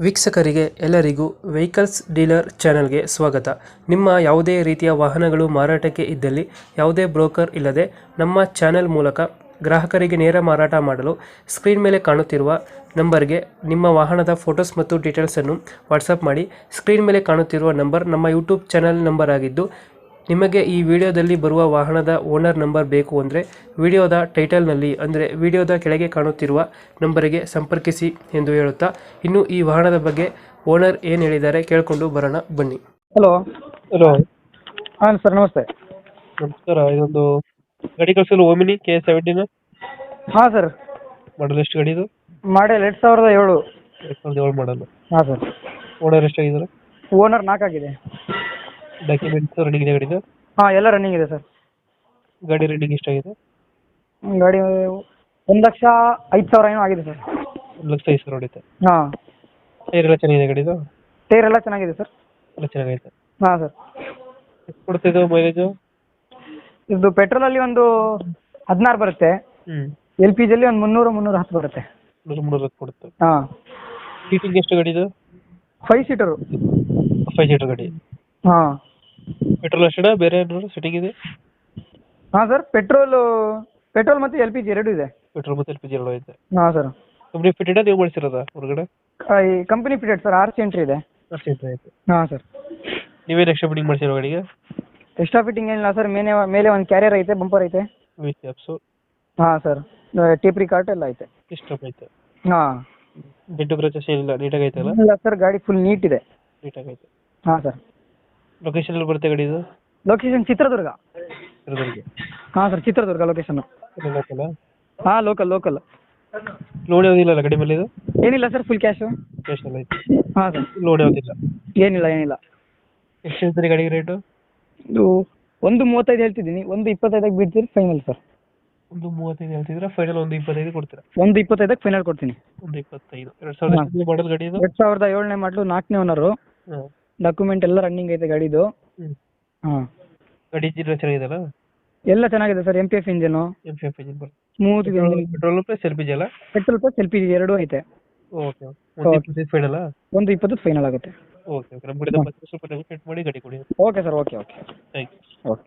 ವೀಕ್ಷಕರಿಗೆ ಎಲ್ಲರಿಗೂ vehicles dealer ಚಾನೆಲ್ಗೆ ಸ್ವಾಗತ. ನಿಮ್ಮ ಯಾವುದೇ ರೀತಿಯ ವಾಹನಗಳು ಮಾರಾಟಕ್ಕೆ ಇದ್ದಲ್ಲಿ ಯಾವುದೇ ಬ್ರೋಕರ್ ಇಲ್ಲದೆ ನಮ್ಮ ಚಾನೆಲ್ ಮೂಲಕ ಗ್ರಾಹಕರಿಗೆ ನೇರ ಮಾರಾಟ ಮಾಡಲು ಸ್ಕ್ರೀನ್ ಮೇಲೆ ಕಾಣುತ್ತಿರುವ ನಂಬರ್ಗೆ ನಿಮ್ಮ ವಾಹನದ ಫೋಟೋಸ್ ಮತ್ತು ಡೀಟೇಲ್ಸನ್ನು ವಾಟ್ಸಪ್ ಮಾಡಿ. ಸ್ಕ್ರೀನ್ ಮೇಲೆ ಕಾಣುತ್ತಿರುವ ನಂಬರ್ ನಮ್ಮ ಯೂಟ್ಯೂಬ್ ಚಾನೆಲ್ ನಂಬರ್ ಆಗಿದ್ದು, ನಿಮಗೆ ಈ ವಿಡಿಯೋದಲ್ಲಿ ಬರುವ ವಾಹನದ ಓನರ್ ನಂಬರ್ ಬೇಕು ಅಂದರೆ ವಿಡಿಯೋದ ಟೈಟಲ್ನಲ್ಲಿ ಅಂದರೆ ವಿಡಿಯೋದ ಕೆಳಗೆ ಕಾಣುತ್ತಿರುವ ನಂಬರಿಗೆ ಸಂಪರ್ಕಿಸಿ ಎಂದು ಹೇಳುತ್ತಾ, ಇನ್ನು ಈ ವಾಹನದ ಬಗ್ಗೆ ಓನರ್ ಏನು ಹೇಳಿದ್ದಾರೆ ಕೇಳಿಕೊಂಡು ಬರೋಣ ಬನ್ನಿ. ಹಲೋ. ಹಲೋ, ಹಾಂ ಸರ್, ನಮಸ್ತೆ. ನಮಸ್ಕಾರ. ಇದೊಂದು ಗಾಡಿ ಕಳಿಸಲು ಓಮಿನಿ K17 ಹಾಂ ಸರ್, ಮಾಡಲ್ ಎಷ್ಟು ಗಾಡಿ ಇದು? ಮಾಡೆಲ್ 2007. 2007 ಮಾಡಲು. ಹಾಂ ಸರ್. ಓನರ್ ಎಷ್ಟಾಗಿದ್ದಾರೆ? ಓನರ್ 4 ಆಗಿದೆ. ಡಾಕ್ಯುಮೆಂಟ್ಸ್ ರನ್ನಿಂಗ್ ಇದೆ ಗಾಡಿದು? ಹಾಂ, ಎಲ್ಲ ರನ್ನಿಂಗ್ ಇದೆ ಸರ್. ಗಾಡಿ ರನ್ನಿಂಗ್ ಎಷ್ಟಾಗಿದೆ? ಗಾಡಿ 1,05,000 ಏನೋ ಆಗಿದೆ ಸರ್. 1,05,000 ಹೊಡಿತೆ. ಹಾಂ. ಟೈರ್ ಎಲ್ಲ ಚೆನ್ನಾಗಿದೆ ಗಾಡಿದು? ಟೈರ್ ಎಲ್ಲ ಚೆನ್ನಾಗಿದೆ ಸರ್. ಎಲ್ಲ ಚೆನ್ನಾಗೈತೆ. ಹಾಂ ಸರ್. ಎಷ್ಟು ಕೊಡ್ತಿದ್ದು ಮೈಲೇಜು? ಇದು ಪೆಟ್ರೋಲಲ್ಲಿ ಒಂದು 16 ಬರುತ್ತೆ. ಎಲ್ ಪಿ ಜಿಯಲ್ಲಿ ಒಂದು 300-310 ಬರುತ್ತೆ. 330 ಕೊಡುತ್ತೆ. ಹಾಂ. ಸೀಟಿಂಗ್ ಎಷ್ಟು ಗಾಡಿದು? 5 ಸೀಟರು. 5 ಸೀಟರ್ ಗಾಡಿ. ಹಾಂ. ಪೆಟ್ರೋಲ್ ಅಷ್ಟೇ, ಬೇರೆ ಏನಾದ್ರು ಸೀಟಿಂಗ್ ಇದೆ? ಹಾಂ ಸರ್, ಪೆಟ್ರೋಲ್ ಮತ್ತು ಎಲ್ ಪಿ ಜಿ ಎರಡೂ ಇದೆ. ಪೆಟ್ರೋಲ್ ಮತ್ತು LPG ಎರಡು ಐತೆ. ಹಾಂ ಸರ್. ಕಂಪ್ನಿ ಫಿಟೆಡ್ ನೀವು ಮಾಡಿಸಿರೋದಾ ಹೊರಗಡೆ? ಈ ಕಂಪನಿ ಫಿಟೆಡ್ ಸರ್, 6 ಸೆಂಟ್ರಿ ಇದೆ. ಅಷ್ಟು ಐತೆ. ಹಾಂ ಸರ್. ನೀವೇನು ಎಕ್ಸ್ಟ್ರಾ ಬಿಡಿಂಗ್ ಮಾಡಿಸಿರೋ ಗಾಡಿಗೆ? ಎಕ್ಸ್ಟ್ರಾ ಫಿಟ್ಟಿಂಗ್ ಏನಿಲ್ಲ ಸರ್. ಮೇಲೆ ಒಂದು ಕ್ಯಾರಿಯರ್ ಐತೆ, ಬಂಪರ್ ಐತೆ. With caps? ಹಾಂ ಸರ್. ಟೇಪ್ರಿ ಕಾರ್ಟ್ ಎಲ್ಲ ಐತೆ. ಇಷ್ಟು ಐತೆ. ಹಾಂ. ಡೆಂಟು ಕ್ರಚಸ್ ಏನಿಲ್ಲ, ನೀಟಾಗಿ ಐತೆ ಅಲ್ಲ? ಇಲ್ಲ ಸರ್, ಗಾಡಿ ಫುಲ್ ನೀಟ್ ಇದೆ. ನೀಟಾಗಿ ಐತೆ. ಹಾಂ ಸರ್. ಲೊಕೇಶನ್ ಎಲ್ಲಿ ಬರುತ್ತೆ ಗಾಡಿದು? ಲೊಕೇಶನ್ ಚಿತ್ರದುರ್ಗ. ಚಿತ್ರದುರ್ಗ? ಹಾಂ ಸರ್, ಚಿತ್ರದುರ್ಗ ಲೊಕೇಶನ್ನು. ಲೋಕಲ್? ಹಾಂ, ಲೋಕಲ್. ಲೋನ್ ಯಾವುದಿಲ್ಲ ಗಾಡಿ ಮೇಲೆ ಇದು? ಏನಿಲ್ಲ ಸರ್, ಫುಲ್ ಕ್ಯಾಶು. ಕ್ಯಾಶ್ ಎಲ್ಲ ಐತೆ. ಹಾಂ ಸರ್. ಲೋನ್ ಯಾವುದಿಲ್ಲ? ಏನಿಲ್ಲ. ಎಷ್ಟು ಹೇಳ್ತೀರಿ ಗಾಡಿಗೆ ರೇಟು? ಇದು 1.35 ಹೇಳ್ತಿದ್ದೀನಿ. 1.25ಕ್ಕೆ ಬಿಡ್ತೀರಿ ಫೈನಲ್ ಸರ್. 1.35 ಹೇಳ್ತಿದ್ರೆ ಫೈನಲ್ 1.25 ಕೊಡ್ತೀರಾ? 1.25ಕ್ಕೆ ಫೈನಲ್ ಕೊಡ್ತೀನಿ. 1.25. 2000 ಮಾಡಲ್ ಗಾಡಿ ಇದು? 2007ನೇ ಮಾಡಲು, 4ನೇ ಓನರು. ಹಾಂ. ಡಾಕ್ಯುಮೆಂಟ್ ಎಲ್ಲ ರನ್ನಿಂಗ್ ಐತೆ ಗಾಡಿದು. ಹಾಂ. ಗಾಡಿ ಇಂಜಿನ್ ಚೆನ್ನಾಗಿದೆಯಲ್ಲ? ಎಲ್ಲ ಚೆನ್ನಾಗಿದೆ sir. MPF engine. MPF engine ಬರುತ್ತೆ. ಸ್ಮೂತ್ ಇದೆ ಇಂಜಿನ್. ಪೆಟ್ರೋಲ್ ಪ್ಲಸ್ LPG ಅಲ್ಲ? ಪೆಟ್ರೋಲ್ ಪ್ಲಸ್ LPG ಎರಡೂ ಐತೆ. ಓಕೆ. 1.25 ಫೈನಲ್? 1.20 ಫೈನಲ್ ಆಗುತ್ತೆ. ಓಕೆ. ನಮ್ಮ ಕಡೆಯಿಂದ ಸ್ವಲ್ಪ ನೆಗೋಷಿಯೇಟ್ ಮಾಡಿ ಗಾಡಿ ಕೊಡಿ. Okay sir, okay. Thank you. Okay.